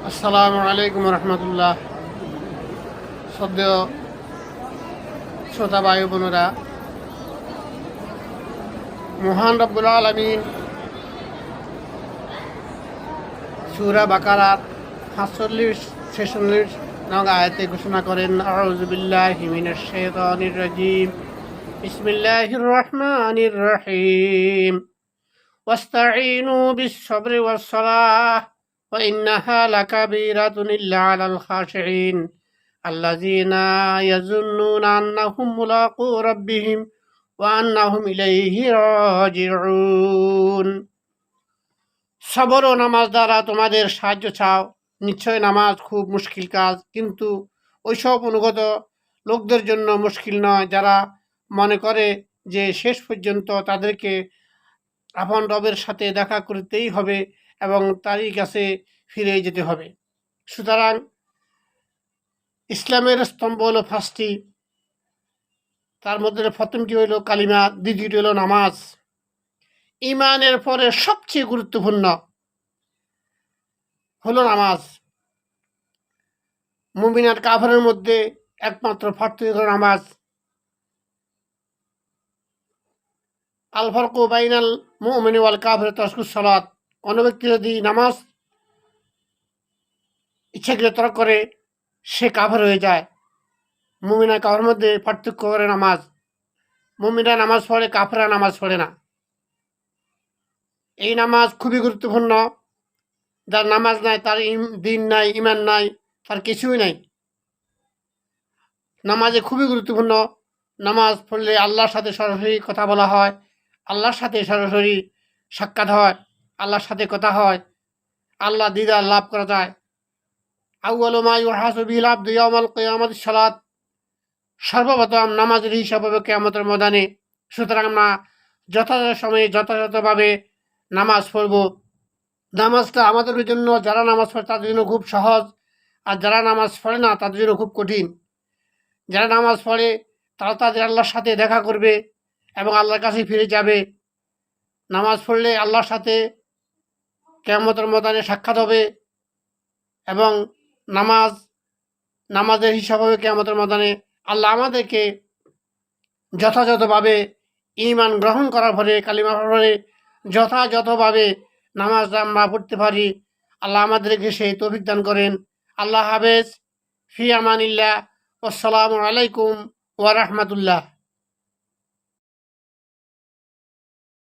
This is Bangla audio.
আসসালামু আলাইকুম রহমতুল্লাহ। সদ্য শ্রোতা বায়ু বোনেরা, মহান রব্বুল আলামিন সূরা বাকারার 45-46 নং আয়াতে ঘোষণা করেন, আউযু বিল্লাহি মিনাশ শাইতানির রাজিম, বিসমিল্লাহির রহমানির রহিম, ওয়াস্তাঈনু বিস-সাবরি ওয়াস-সালাহ ওয়া ইন্নাহা লাকাবীরাতুন ইল্লা আলাল খাশিঈন আল্লাযীনা ইয়াযুন্নুনা আন্নাহুম মুলাকু রাব্বিহিম ওয়া আন্নাহুম ইলাইহি রাজিউন। সবর ও নামাজ দ্বারা তোমাদের সাহায্য চাও। নিশ্চয় নামাজ খুব মুশকিল কাজ, কিন্তু ওইসব অনুগত লোকদের জন্য মুশকিল নয় যারা মনে করে যে শেষ পর্যন্ত তাদেরকে আপন রবের সাথে দেখা করতেই হবে এবং তারই কাছে ফিরে যেতে হবে। সুতরাং ইসলামের স্তম্ভ হলো 5টি। তার মধ্যে প্রথমটি হইল কালিমা, দ্বিতীয়টি হলো নামাজ। ইমানের পরে সবচেয়ে গুরুত্বপূর্ণ হলো নামাজ। মুমিন আর কাফেরের মধ্যে একমাত্র পার্থক্য হলো নামাজ। আল ফারকু বাইনাল মুমিনি ওয়াল কাফির তারকুস সালাত। কোনো ব্যক্তি যদি নামাজ ইচ্ছাকৃত তরক করে সে কাফের হয়ে যায়। মুমিন আর কাফের মধ্যে পার্থক্য করে নামাজ। মুমিনরা নামাজ পড়ে, কাফেররা নামাজ পড়ে না। এই নামাজ খুবই গুরুত্বপূর্ণ। যার নামাজ নাই তার দিন নাই, ইমান নাই, তার কিছুই নাই। নামাজে খুবই গুরুত্বপূর্ণ। নামাজ পড়লে আল্লাহর সাথে সরাসরি কথা বলা হয়, আল্লাহর সাথে সরাসরি সাক্ষাৎ হয়, আল্লাহর সাথে কথা হয়, আল্লাহ দিদার লাভ করা যায়। আউয়ালু মা ইউহাসাবু বিহিল আবদু ইয়াওমাল কিয়ামাতিস সালাত। সর্বপ্রথম নামাজের হিসাব হবে কিয়ামতের ময়দানে। সুতরাং আমরা যথাযথ সময়ে যথাযথভাবে নামাজ পড়ব। নামাজটা আমাদের জন্য, যারা নামাজ পড়ে তাদের জন্য খুব সহজ, আর যারা নামাজ পড়ে না তাদের জন্য খুব কঠিন। যারা নামাজ পড়ে তারা তাদের আল্লাহর সাথে দেখা করবে এবং আল্লাহর কাছে ফিরে যাবে। নামাজ পড়লে আল্লাহর সাথে কিয়ামতের ময়দানে সাক্ষাৎ হবে এবং নামাজের হিসাব হবে কিয়ামতের ময়দানে। আল্লাহ আমাদেরকে যথাযথভাবে ঈমান গ্রহণ করার পরে, কালিমা পড়ে যথাযথভাবে নামাজ আমরা পড়তে পারি। আল্লাহ আমাদেরকে সেই তৌফিক দান করেন। আল্লাহ হাফেজ। ফি আমানিল্লাহ। আসসালামু আলাইকুম ওয়া রাহমাতুল্লাহ।